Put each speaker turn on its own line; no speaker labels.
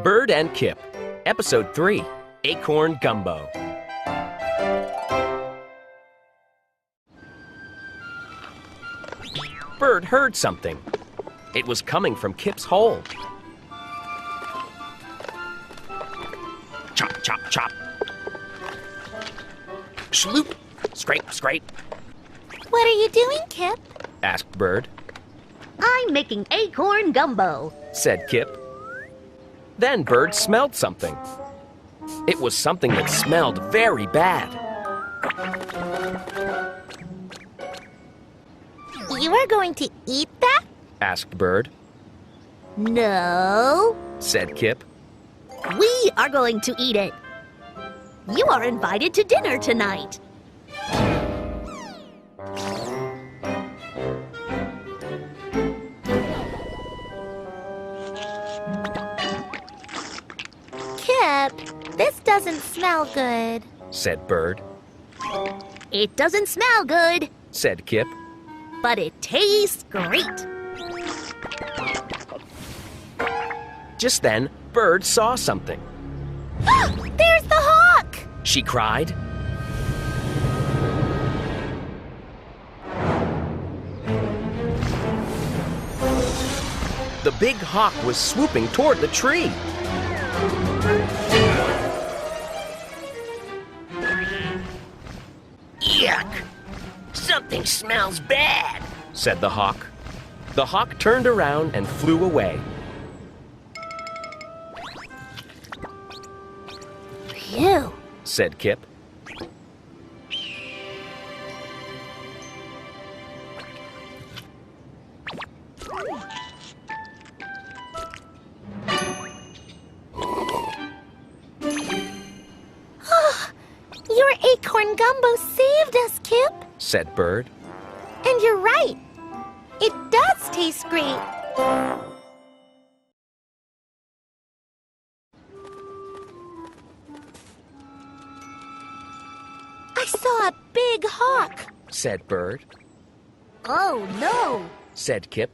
Bird and Kip, Episode 3, Acorn Gumbo. Bird heard something. It was coming from Kip's hole. Chop, chop, chop. Sloop, scrape, scrape.
What are you doing, Kip?
Asked Bird.
I'm making acorn gumbo,
Said Kip. Then Bird smelled something. It was something that smelled very bad.
You are going to eat that?
Asked Bird.
No,
Said Kip.
we are going to eat it. You are invited to dinner tonight.
Kip, this doesn't smell good.
Said Bird.
It doesn't smell good,
Said Kip.
but it tastes great.
Just then, Bird saw something.
There's the hawk!
She cried. The big hawk was swooping toward the tree. Yuck! Something smells bad, said the hawk. The hawk turned around and flew away.
Phew.
Said Kip.
Your acorn gumbo saved us, Kip.
Said Bird.
And you're right. It does taste great. I saw a big hawk.
Said Bird.
Oh no,
Said Kip.